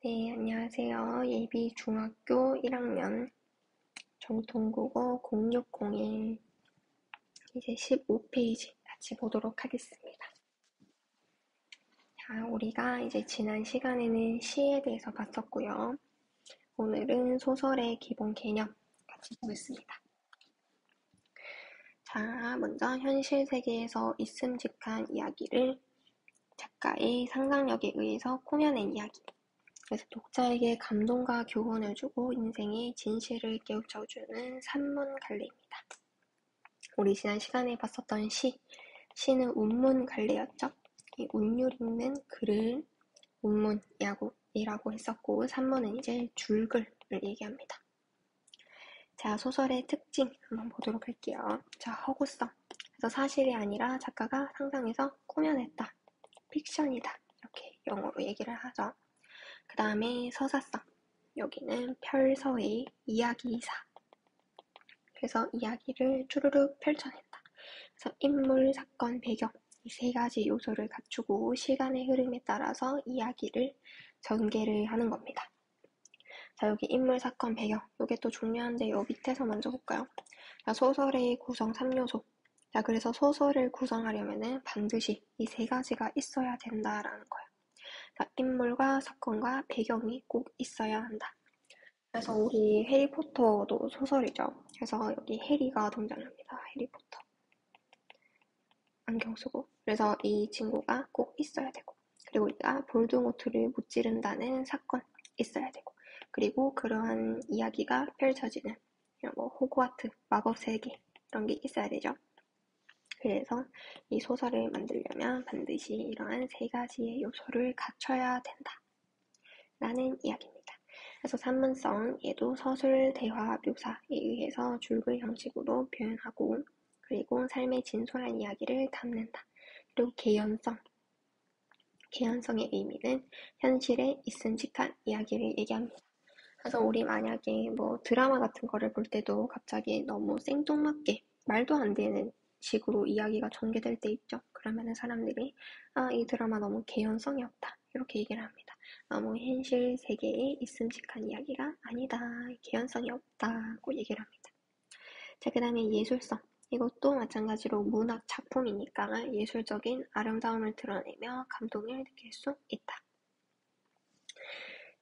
네, 안녕하세요. 예비 중학교 1학년 정통국어 0601 이제 15페이지 같이 보도록 하겠습니다. 자, 우리가 이제 지난 시간에는 시에 대해서 봤었고요. 오늘은 소설의 기본 개념 같이 보겠습니다. 자, 먼저 현실 세계에서 있음직한 이야기를 작가의 상상력에 의해서 꾸며낸 이야기. 그래서 독자에게 감동과 교훈을 주고 인생의 진실을 깨우쳐주는 산문갈래입니다. 우리 지난 시간에 봤었던 시는 운문갈래였죠. 이 운율 있는 글을 운문이라고 했었고, 산문은 이제 줄글을 얘기합니다. 자, 소설의 특징 한번 보도록 할게요. 자, 허구성. 그래서 사실이 아니라 작가가 상상해서 꾸며냈다. 픽션이다. 이렇게 영어로 얘기를 하죠. 그 다음에 서사성. 여기는 펼서의 이야기사. 그래서 이야기를 주르륵 펼쳐낸다. 그래서 인물, 사건, 배경 이 세 가지 요소를 갖추고 시간의 흐름에 따라서 이야기를 전개를 하는 겁니다. 자, 여기 인물, 사건, 배경 이게 또 중요한데 요 밑에서 먼저 볼까요? 자, 소설의 구성 3요소. 자, 그래서 소설을 구성하려면은 반드시 이 세 가지가 있어야 된다라는 거예요. 자, 인물과 사건과 배경이 꼭 있어야 한다. 그래서 우리 해리포터도 소설이죠. 그래서 여기 해리가 등장합니다. 해리포터. 안경 쓰고. 그래서 이 친구가 꼭 있어야 되고. 그리고 우리가 볼드모트를 무찌른다는 사건 있어야 되고. 그리고 그러한 이야기가 펼쳐지는 뭐 호그와트, 마법 세계 이런 게 있어야 되죠. 그래서 이 소설을 만들려면 반드시 이러한 세 가지의 요소를 갖춰야 된다. 라는 이야기입니다. 그래서 산문성, 얘도 서술, 대화, 묘사에 의해서 줄글 형식으로 표현하고 그리고 삶의 진솔한 이야기를 담는다. 그리고 개연성의 의미는 현실에 있음직한 이야기를 얘기합니다. 그래서 우리 만약에 뭐 드라마 같은 거를 볼 때도 갑자기 너무 생뚱맞게 말도 안 되는 식으로 이야기가 전개될 때 있죠. 그러면은 사람들이 이 드라마 너무 개연성이 없다. 이렇게 얘기를 합니다. 너무 현실 세계에 있음직한 이야기가 아니다. 개연성이 없다고 얘기를 합니다. 자, 그 다음에 예술성. 이것도 마찬가지로 문학 작품이니까 예술적인 아름다움을 드러내며 감동을 느낄 수 있다.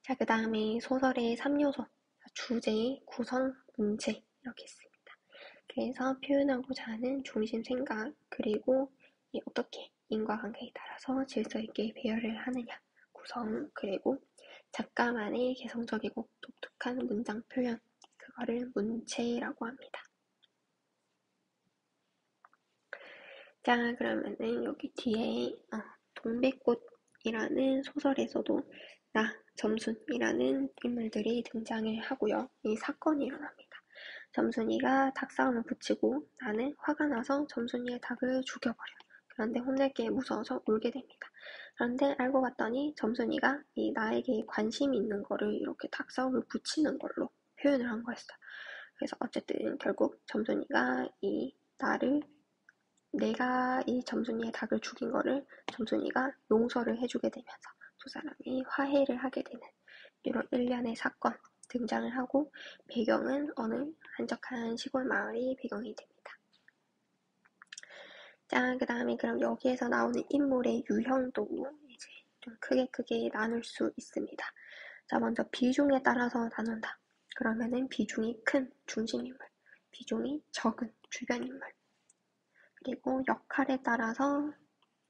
자, 그 다음에 소설의 3요소. 주제, 구성, 문체 이렇게 있습니다. 그래서 표현하고자 하는 중심 생각, 그리고 어떻게 인과관계에 따라서 질서 있게 배열을 하느냐, 구성, 그리고 작가만의 개성적이고 독특한 문장 표현, 그거를 문체라고 합니다. 자, 그러면은 여기 뒤에 동백꽃이라는 소설에서도 점순이라는 인물들이 등장을 하고요. 이 사건이 일어납니다. 점순이가 닭싸움을 붙이고 나는 화가 나서 점순이의 닭을 죽여버려. 그런데 혼낼 게 무서워서 울게 됩니다. 그런데 알고 봤더니 점순이가 이 나에게 관심이 있는 거를 이렇게 닭싸움을 붙이는 걸로 표현을 한 거였어요. 그래서 어쨌든 결국 점순이가 내가 이 점순이의 닭을 죽인 거를 점순이가 용서를 해주게 되면서 두 사람이 화해를 하게 되는 이런 일련의 사건 등장을 하고 배경은 어느 한적한 시골 마을이 배경이 됩니다. 자, 그 다음에 그럼 여기에서 나오는 인물의 유형도 이제 좀 크게 나눌 수 있습니다. 자, 먼저 비중에 따라서 나눈다. 그러면은 비중이 큰 중심인물, 비중이 적은 주변인물, 그리고 역할에 따라서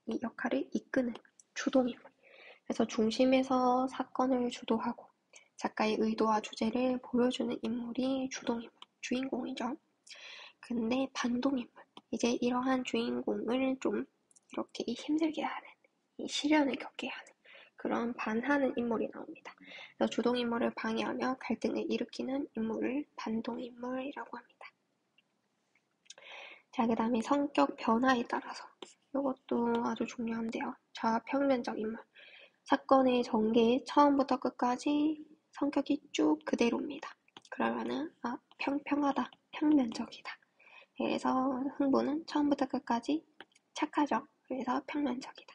이 역할을 이끄는 주동인물. 그래서 중심에서 사건을 주도하고 작가의 의도와 주제를 보여주는 인물이 주동인물, 주인공이죠. 근데 반동인물, 이제 이러한 주인공을 좀 이렇게 힘들게 하는, 이 시련을 겪게 하는 그런 반하는 인물이 나옵니다. 그래서 주동인물을 방해하며 갈등을 일으키는 인물을 반동인물이라고 합니다. 자, 그 다음에 성격 변화에 따라서 이것도 아주 중요한데요. 좌평면적 인물. 사건의 전개에 처음부터 끝까지 성격이 쭉 그대로입니다. 그러면은 평평하다, 평면적이다. 그래서 흥부는 처음부터 끝까지 착하죠. 그래서 평면적이다.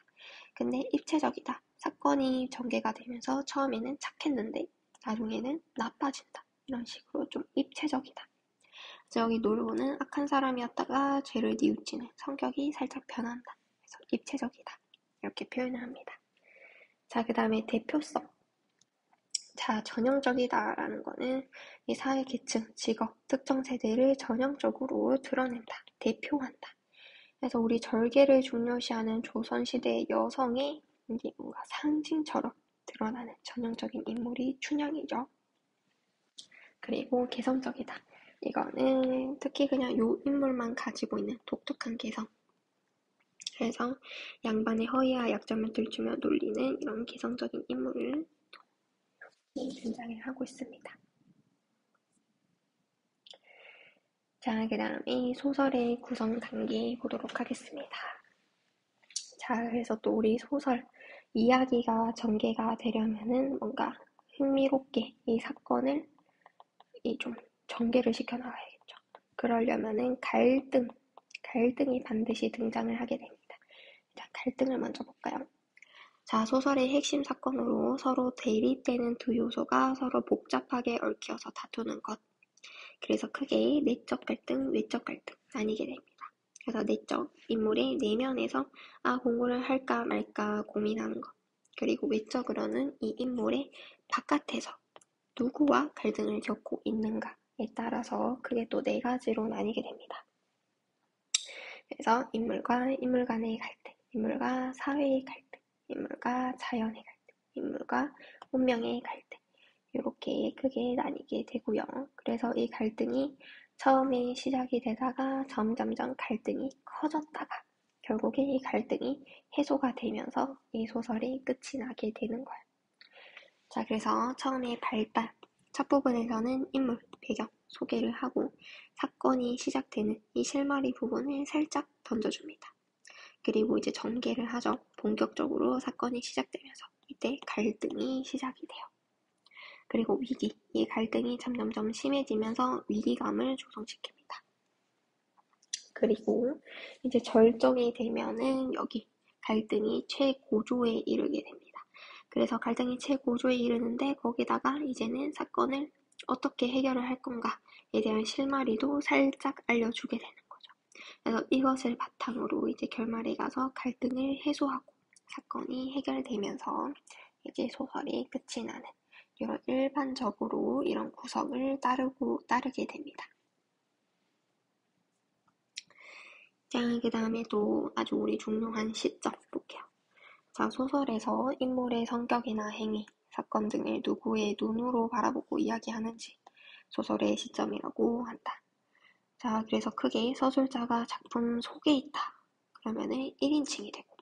근데 입체적이다. 사건이 전개가 되면서 처음에는 착했는데 나중에는 나빠진다. 이런 식으로 좀 입체적이다. 그래서 여기 놀부는 악한 사람이었다가 죄를 뉘우치는 성격이 살짝 변한다. 그래서 입체적이다. 이렇게 표현을 합니다. 자, 그 다음에 대표성. 자, 전형적이다라는 거는 이 사회 계층, 직업, 특정 세대를 전형적으로 드러낸다, 대표한다. 그래서 우리 절개를 중요시하는 조선시대의 여성의 이게 뭔가 상징처럼 드러나는 전형적인 인물이 춘향이죠. 그리고 개성적이다. 이거는 특히 그냥 요 인물만 가지고 있는 독특한 개성. 그래서 양반의 허위와 약점을 들추며 놀리는 이런 개성적인 인물을 등장을 하고 있습니다. 자, 그 다음에 소설의 구성 단계 보도록 하겠습니다. 자, 그래서 또 우리 소설 이야기가 전개가 되려면은 뭔가 흥미롭게 이 사건을 좀 전개를 시켜나가야겠죠. 그러려면은 갈등이 반드시 등장을 하게 됩니다. 자, 갈등을 먼저 볼까요? 자, 소설의 핵심 사건으로 서로 대립되는 두 요소가 서로 복잡하게 얽혀서 다투는 것. 그래서 크게 내적 갈등, 외적 갈등 나뉘게 됩니다. 그래서 내적, 인물의 내면에서 공부를 할까 말까 고민하는 것. 그리고 외적으로는 이 인물의 바깥에서 누구와 갈등을 겪고 있는가에 따라서 크게 또 네 가지로 나뉘게 됩니다. 그래서 인물과 인물 간의 갈등, 인물과 사회의 갈등, 인물과 자연의 갈등, 인물과 운명의 갈등. 이렇게 크게 나뉘게 되고요. 그래서 이 갈등이 처음에 시작이 되다가 점점점 갈등이 커졌다가 결국에 이 갈등이 해소가 되면서 이 소설이 끝이 나게 되는 거예요. 자, 그래서 처음에 발달, 첫 부분에서는 인물, 배경, 소개를 하고 사건이 시작되는 이 실마리 부분을 살짝 던져줍니다. 그리고 이제 전개를 하죠. 본격적으로 사건이 시작되면서 이때 갈등이 시작이 돼요. 그리고 위기, 이 갈등이 점점점 심해지면서 위기감을 조성시킵니다. 그리고 이제 절정이 되면은 여기 갈등이 최고조에 이르게 됩니다. 그래서 갈등이 최고조에 이르는데 거기다가 이제는 사건을 어떻게 해결을 할 건가에 대한 실마리도 살짝 알려주게 되는 거죠. 그래서 이것을 바탕으로 이제 결말에 가서 갈등을 해소하고 사건이 해결되면서 이제 소설이 끝이 나는 이런 일반적으로 이런 구성을 따르게 됩니다. 자, 그 다음에 또 아주 우리 중요한 시점 볼게요. 자, 소설에서 인물의 성격이나 행위, 사건 등을 누구의 눈으로 바라보고 이야기하는지 소설의 시점이라고 한다. 자, 그래서 크게 서술자가 작품 속에 있다. 그러면은 1인칭이 되고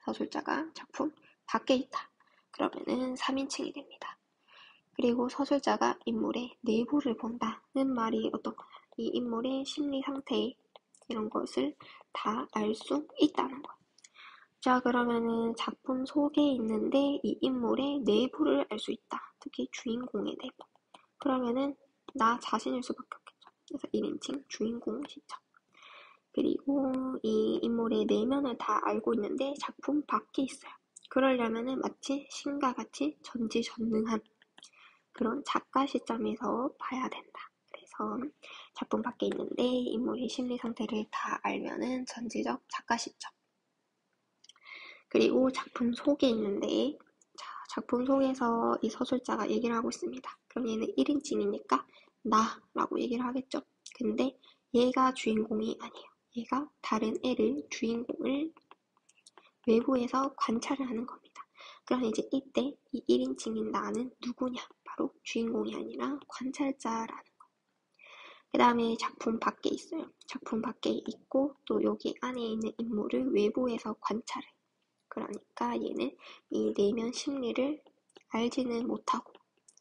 서술자가 작품 밖에 있다. 그러면은 3인칭이 됩니다. 그리고 서술자가 인물의 내부를 본다는 말이 어떤 거냐. 이 인물의 심리 상태 이런 것을 다 알 수 있다는 거예요. 자, 그러면은 작품 속에 있는데 이 인물의 내부를 알 수 있다. 특히 주인공의 내부. 그러면은 나 자신일 수밖에 없겠죠. 그래서 1인칭 주인공 시점. 그리고 이 인물의 내면을 다 알고 있는데 작품 밖에 있어요. 그러려면은 마치 신과 같이 전지전능한 그런 작가 시점에서 봐야 된다. 그래서 작품 밖에 있는데 인물의 심리 상태를 다 알면은 전지적 작가 시점. 그리고 작품 속에 있는데 작품 속에서 이 서술자가 얘기를 하고 있습니다. 그럼 얘는 1인칭이니까 나라고 얘기를 하겠죠. 근데 얘가 주인공이 아니에요. 얘가 다른 애를 주인공을 외부에서 관찰을 하는 겁니다. 그럼 이제 이때 이 1인칭인 나는 누구냐? 바로 주인공이 아니라 관찰자라는 거예요. 그 다음에 작품 밖에 있어요. 작품 밖에 있고 또 여기 안에 있는 인물을 외부에서 관찰해. 그러니까 얘는 이 내면 심리를 알지는 못하고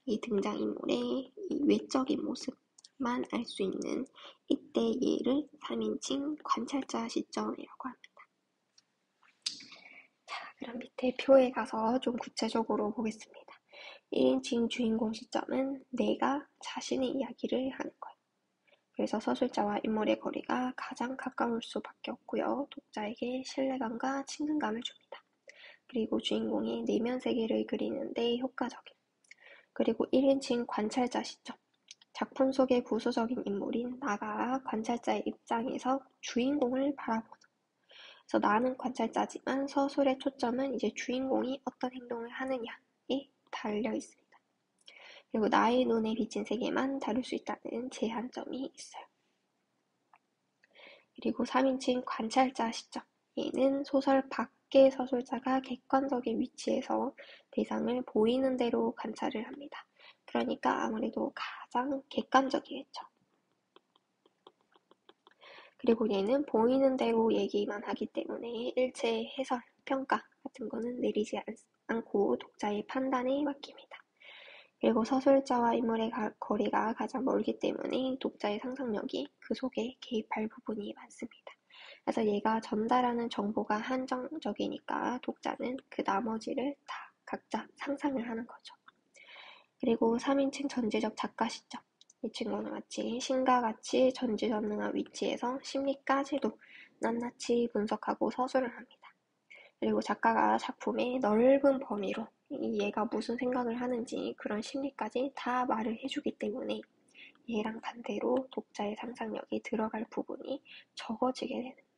이 등장인물의 이 외적인 모습만 알 수 있는 이때 얘를 3인칭 관찰자 시점이라고 합니다. 자, 그럼 밑에 표에 가서 좀 구체적으로 보겠습니다. 1인칭 주인공 시점은 내가 자신의 이야기를 하는 거예요. 그래서 서술자와 인물의 거리가 가장 가까울 수밖에 없고요. 독자에게 신뢰감과 친근감을 줍니다. 그리고 주인공이 내면 세계를 그리는데 효과적인. 그리고 1인칭 관찰자 시점. 작품 속의 부수적인 인물인 나가 관찰자의 입장에서 주인공을 바라보는. 그래서 나는 관찰자지만 서술의 초점은 이제 주인공이 어떤 행동을 하느냐에 달려 있습니다. 그리고 나의 눈에 비친 세계만 다룰 수 있다는 제한점이 있어요. 그리고 3인칭 관찰자 시점. 얘는 소설 밖의 서술자가 객관적인 위치에서 대상을 보이는 대로 관찰을 합니다. 그러니까 아무래도 가장 객관적이겠죠. 그리고 얘는 보이는 대로 얘기만 하기 때문에 일체의 해설, 평가 같은 거는 내리지 않고 독자의 판단에 맡깁니다. 그리고 서술자와 인물의 거리가 가장 멀기 때문에 독자의 상상력이 그 속에 개입할 부분이 많습니다. 그래서 얘가 전달하는 정보가 한정적이니까 독자는 그 나머지를 다 각자 상상을 하는 거죠. 그리고 3인칭 전제적 작가 시점. 이 친구는 마치 신과 같이 전지전능한 위치에서 심리까지도 낱낱이 분석하고 서술을 합니다. 그리고 작가가 작품의 넓은 범위로 얘가 무슨 생각을 하는지 그런 심리까지 다 말을 해주기 때문에 얘랑 반대로 독자의 상상력이 들어갈 부분이 적어지게 되는